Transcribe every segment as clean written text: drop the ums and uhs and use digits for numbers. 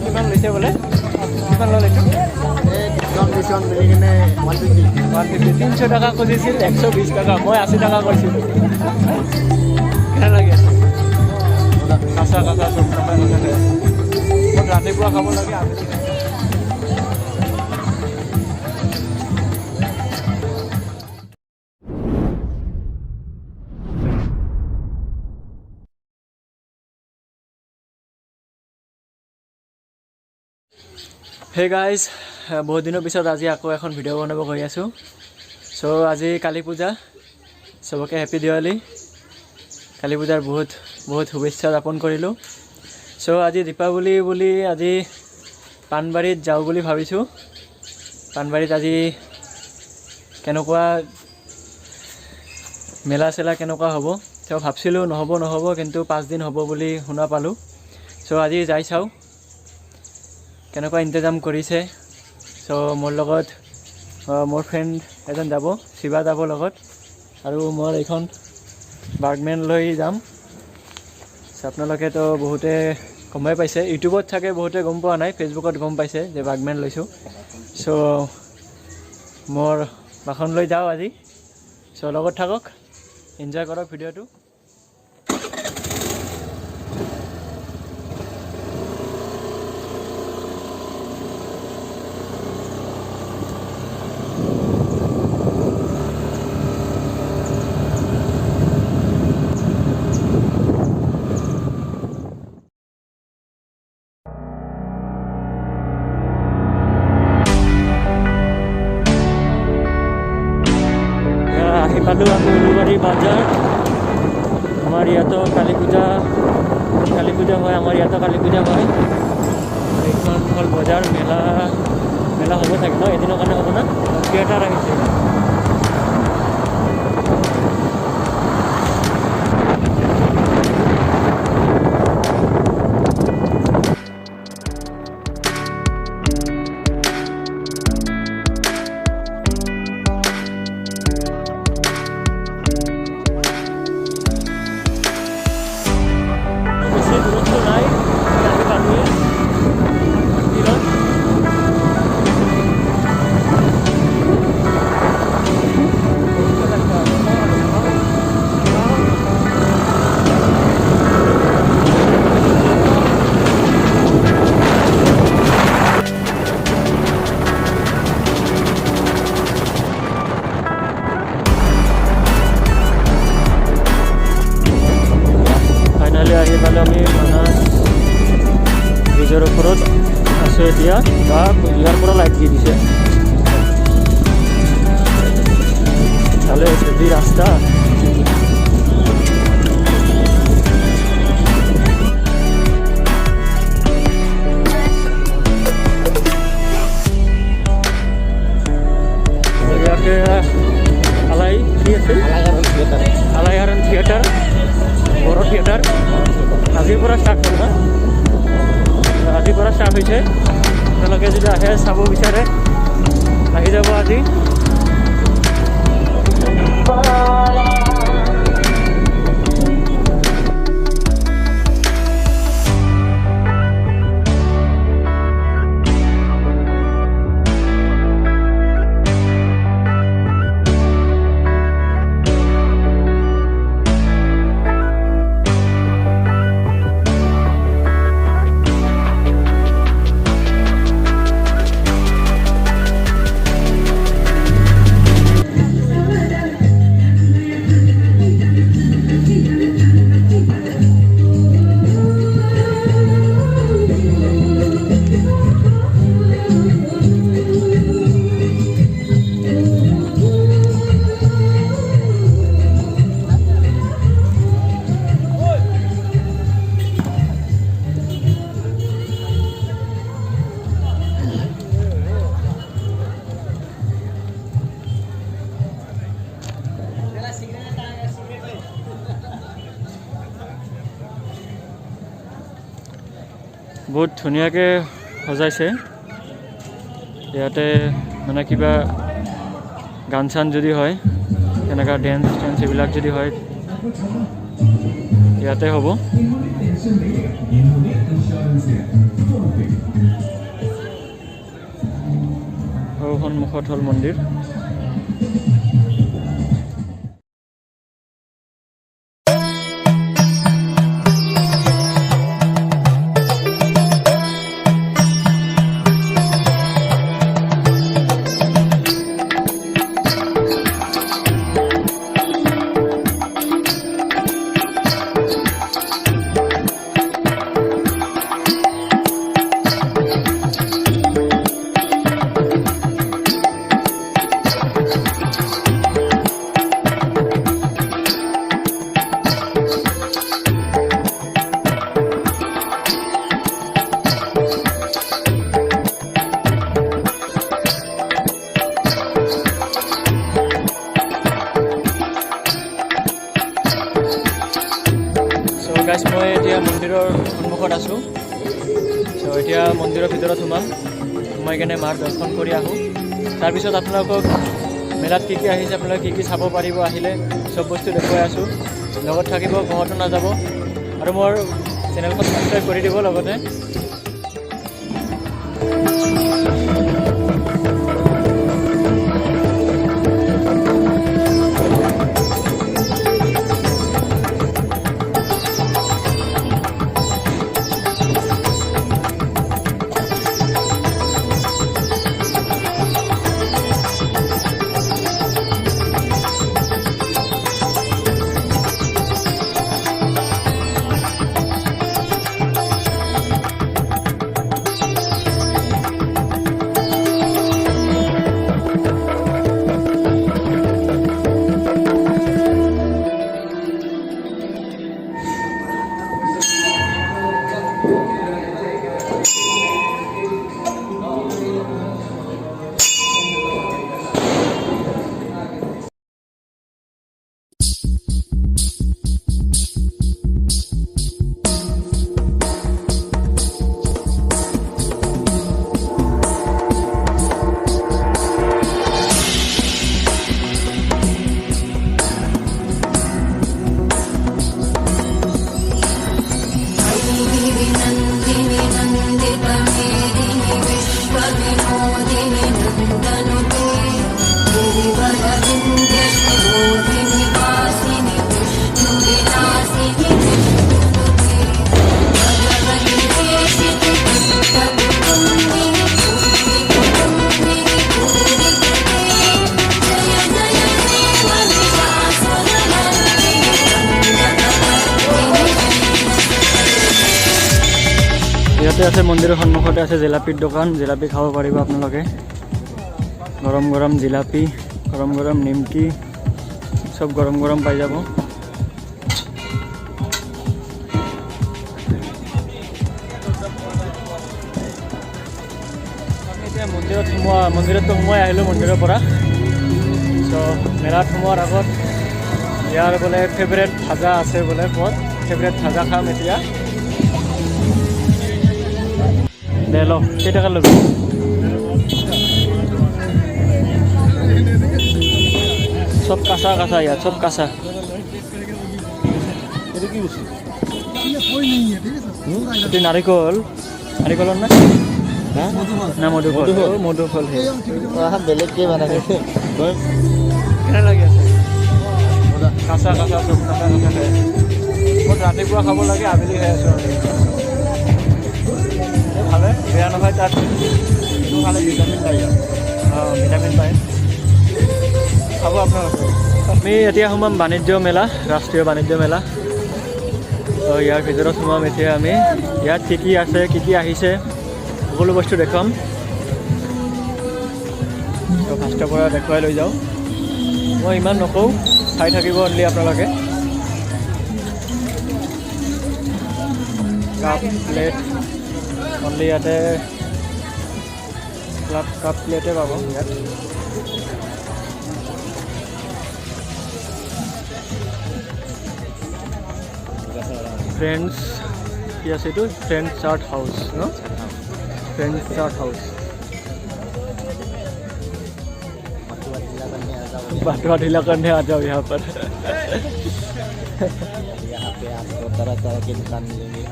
কিমান লৈছে বোলে কিমান ল'লে এইটো ডিছকাউণ্ট মিলি কিনে 150 300 টকা খুজিছিল 120 টকা মই 80 টকা কৈছিলোঁ কেনে লাগে কাঁচা কাঁচা চব কাঁচা কাঁচা খাই মই ৰাতিপুৱা খাব লাগে আবেলি হে গাইজ বহুত দিনৰ পিছত আজি আকৌ এখন ভিডিঅ' বনাব গৈ আছোঁ চ' আজি কালী পূজা চবকে হেপী দিৱালী কালী পূজাৰ বহুত শুভেচ্ছা জ্ঞাপন কৰিলোঁ চ' আজি দীপাৱলী বুলি আজি পাণবাৰীত যাওঁ বুলি ভাবিছোঁ পাণবাৰীত আজি কেনেকুৱা মেলা চেলা কেনেকুৱা হ'ব চ' ভাবছিলোঁ নহ'ব কিন্তু 5 দিন হ'ব বুলি শুনা পালোঁ চ' আজি যাই চাওঁ কেনেকুৱা ইন্তজাম কৰিছে চ' মোৰ লগত মোৰ ফ্ৰেণ্ড এজন যাব শিৱা যাব লগত আৰু মই এইখন বাৰ্গমেন লৈ যাম চ' আপোনালোকেতো বহুতে গমেই পাইছে ইউটিউবত থাকে বহুতে গম পোৱা নাই ফেচবুকত গম পাইছে যে বাৰ্গমেন লৈছোঁ চ' মোৰ বাখন লৈ যাওঁ আজি চ' লগত থাকক এনজয় কৰক ভিডিঅ'টো পালোঁ আমি উলুবাৰী বাজাৰ আমাৰ ইয়াতো কালী পূজা হয় আমাৰ ইয়াতো কালী পূজা হয় এইখন হ'ল বজাৰ মেলা হ'ব চাগে ন এদিনৰ কাৰণে হ'ব না থিয়েটাৰ আহিছে আহি পালে আমি মানাস ব্ৰিজৰ ওপৰত আছোঁ এতিয়া বা ইয়াৰ পৰা লাইট দি দিছে ভালে হৈছে যি ৰাস্তা ইয়াতে আলাই কি আছে আলাইহাৰণ থিয়েটাৰ বড় থিয়েটাৰ আজিৰ পৰা ষ্টাৰ্ট হ'ল না আজিৰ পৰা ষ্টাৰ্ট হৈছে তেওঁলোকে যদি আহে চাব বিচাৰে আহি যাব আজি বহুত ধুনীয়াকৈ সজাইছে ইয়াতে মানে কিবা গান চান যদি হয় তেনেকুৱা ডেন্স এইবিলাক যদি হয় ইয়াতে হ'ব সন্মুখত হ'ল মন্দিৰ। গাইজ মই এতিয়া মন্দিৰৰ সন্মুখত আছোঁ। চ' এতিয়া মন্দিৰৰ ভিতৰত সোমাই কেনে মাক দৰ্শন কৰি আহোঁ। তাৰপিছত আপোনালোকক মেলাত কি আহিছে, আপোনালোকে কি চাব পাৰিব, আহিলে চব বস্তু দেখুৱাই আছোঁ। লগত থাকিব, ঘৰতো নাযাব, আৰু মোৰ চেনেলখন ছাবস্ক্ৰাইব কৰি দিব লগতে। ইয়াতে আছে মন্দিৰৰ সন্মুখতে আছে জিলাপিৰ দোকান। জিলাপি খাব পাৰিব আপোনালোকে। গৰম গৰম জিলাপি, গৰম গৰম নিমকি, চব গৰম গৰম পাই যাব। আমি এতিয়া মন্দিৰততো সোমাই আহিলোঁ মন্দিৰৰ পৰা। চ' মেলাত সোমোৱাৰ আগত ইয়াৰ বোলে ফেভৰেট ভাজা আছে বোলে, ক'ত ফেভৰেট ভাজা খাম এতিয়া। দে ল, কেইটকা ল'বি? চব কাঁচা কাঁচা ইয়াত, চব কাঁচা। এইটো নাৰিকল, নাৰিকলৰ না না মধুফল? মধুফল বেলেগকৈ বনাইছে। কেনে লাগি আছে? কাঁচা কাঁচা, চব কাঁচা কাঁচা খাই। মই ৰাতিপুৱা খাব লাগে, আবেলি খাই আছোঁ। ভালে, বেয়া নহয়। তাত এইটো খালে ভিটামিন পায়। ভিটামিন পায়, খাব আপোনালোকে। আমি এতিয়া সোমাম বাণিজ্য মেলা, ৰাষ্ট্ৰীয় বাণিজ্য মেলা। তো ইয়াৰ ভিতৰত সোমাম এতিয়া আমি। ইয়াত কি কি আছে, কি কি আহিছে, সকলো বস্তু দেখুৱাম। তো ফাৰ্ষ্টৰ পৰা দেখুৱাই লৈ যাওঁ। মই ইমান নকওঁ, চাই থাকিব অনলি আপোনালোকে। কাপ প্লেট অনলি ইয়াতে কাপ প্লেটে পাব ইয়াত। ফ্ৰেণ্ডছ কি আছে এইটো? ফ্ৰেণ্ডছ আৰ্ট হাউচ ন? Friends art house. बटुआ ढीला करने आ जाओ यहाँ पर। यहाँ पे आपको तरह तरह के दुकान मिलेंगे।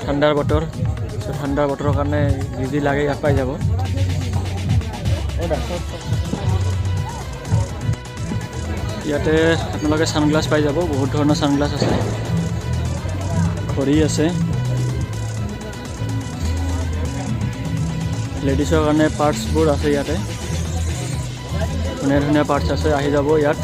ঠাণ্ডাৰ বতৰ ঠাণ্ডাৰ বতৰৰ কাৰণে যি লাগে ইয়াত পাই যাব ইয়াতে আপোনালোকে ছানগ্লাছ পাই যাব বহুত ধৰণৰ ছানগ্লাছ আছে ঘড়ী আছে লেডিছৰ কাৰণে পাৰ্টছবোৰ আছে ইয়াতে ধুনীয়া ধুনীয়া পাৰ্টছ আছে আহি যাব ইয়াত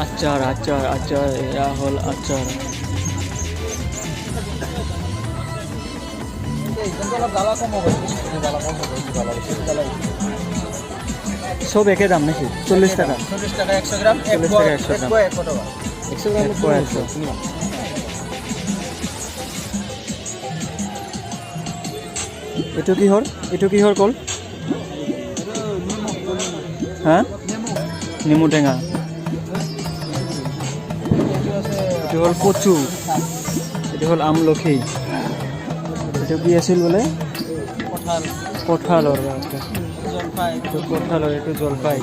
আচাৰ আচাৰ আচাৰ এয়া হ'ল আচাৰ সব একে দাম নাকি 40 টাকা 40 টাকা 100 গ্রাম 40 টাকা 100 গ্রাম 100 টাকা 100 গ্রাম 100 এইটো কিহৰ কল হা নেমু টেঙা এইটো হ'ল কচু এইটো হ'ল আমলখি এইটো কি আছিল বোলে কঁঠালৰ এইটো কঁঠালৰ এইটো জলফাই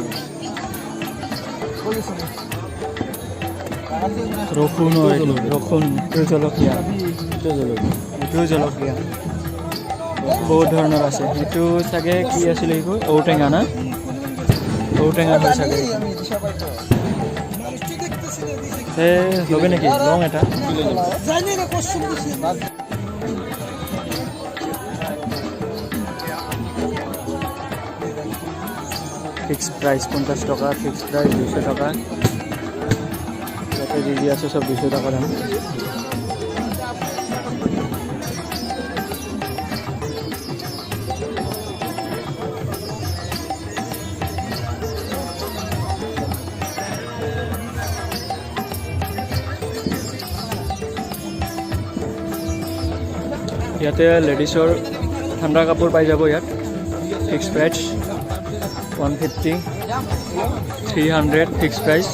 ৰসুন এইটো জলকীয়া এইটো জলকীয়া বহুত ধৰণৰ আছে এইটো চাগে কি আছিলে এইটো ঔটেঙা না ঔটেঙা হয় চাগে লগে নেকি লং এটা ফিক্স প্ৰাইচ 50 টকা ফিক্স প্ৰাইচ 200 টকা ইয়াতে যি আছে সব 200 টকা দাম ইয়াতে লেডিছৰ ঠাণ্ডা কাপোৰ পাই যাব ইয়াত fix price 150 300 fix price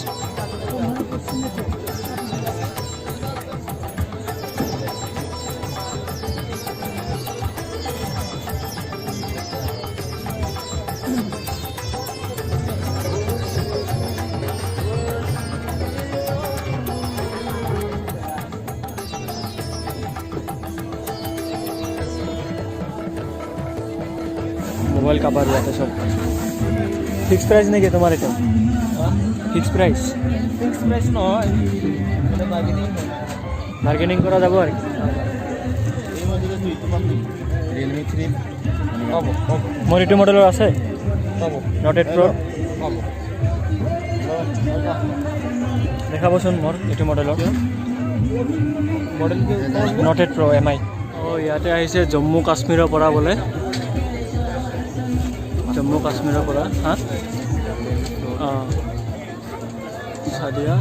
mobile cover ইয়াতে সব ফিক্স প্রাইস নাকি তোমার এটা ফিক্স প্রাইস নহয় এটা বার্গেনিং করা যাব আর Realme 3 পাবো মোর এইটো মডেলৰ আছে পাবো নট 8 Pro পাবো দেখাবচোন মোৰ এইটো মডেলৰ মডেল নট 8 Pro MI ইয়াতে আহিছে জম্মু কাশ্মীৰৰ পৰা বোলে জম্মু কাশ্মীৰৰ পৰা হা सादिया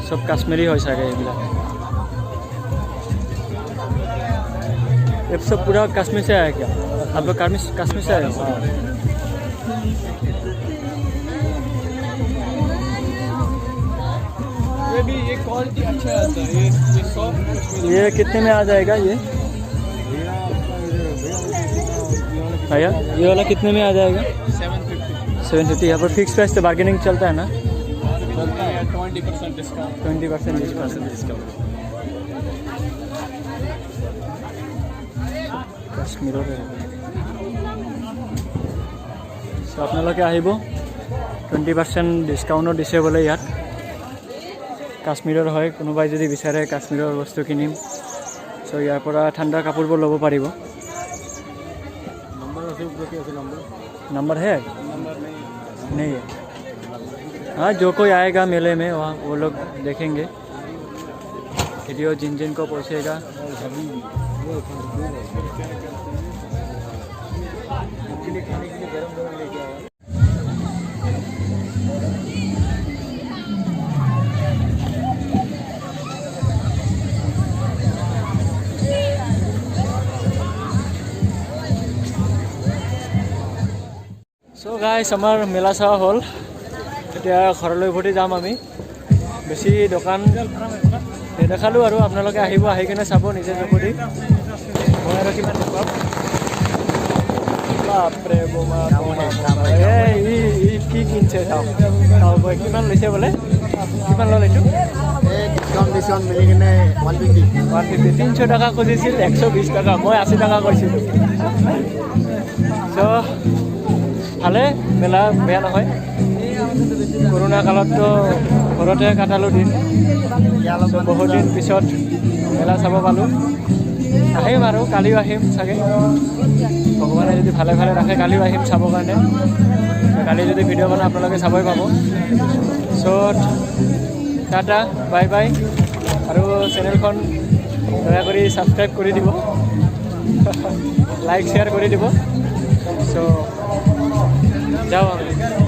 सब कश्मीरी हो सके ये सब पूरा कश्मीर से आया क्या आप लोग कश्मीर से आए हो ये भी ये क्वालिटी अच्छा आता है ये सॉफ्ट ये कितने में आ जाएगा ये भैया ये वाला कितने में आ जाएगा 750 यहाँ पर फिक्स प्राइस तो बार्गेनिंग चलता है ना चलता है 20% डिस्काउंट 20% डिस्काउंट কাশ্মীৰৰ সো আপোনালোকে আহিব 20% ডিছকাউণ্টত দিছে বোলে ইয়াত কাশ্মীৰৰ হয় কোনোবাই যদি বিচাৰে কাশ্মীৰৰ বস্তু কিনিম সো ইয়াৰ পৰা ঠাণ্ডা কাপোৰবোৰ ল'ব পাৰিব नंबर है नहीं है हाँ जो कोई आएगा मेले में वहाँ वो लोग देखेंगे वीडियो जिन जिन को पहुँचेगा সো গাইছ আমাৰ মেলা চাৱা হ'ল এতিয়া ঘৰলৈ উভতি যাম আমি বেছি দোকান নেদেখালোঁ আৰু আপোনালোকে আহিব আহি কিনে চাব নিজে চকু দি মই আৰু কিমান দেখুৱাম বাপৰে বোমা এই কি কিনছে চাওক চাওক কিমান লৈছে বোলে কিমান ল'লে এইটো ডিছকাউণ্ট মিলি কিনে 150 300 টকা খুজিছিল 120 টকা মই 80 টকা কৈছিলোঁ চ' ভালে মেলা বেয়া নহয় কৰোণা কালততো ঘৰতে কাটালোঁ দিন চ' বহুত দিন পিছত মেলা চাব পালোঁ আহিম আৰু কালিও আহিম চাগে ভগৱানে যদি ভালে ভালে ৰাখে কালিও আহিম চাবৰ কাৰণে কালি যদি ভিডিঅ' বনাই আপোনালোকে চাবই পাব চ' টাটা বাই বাই আৰু চেনেলখন দয়া কৰি ছাবস্ক্ৰাইব কৰি দিব লাইক শ্বেয়াৰ কৰি দিব চ' যাওঁ আমি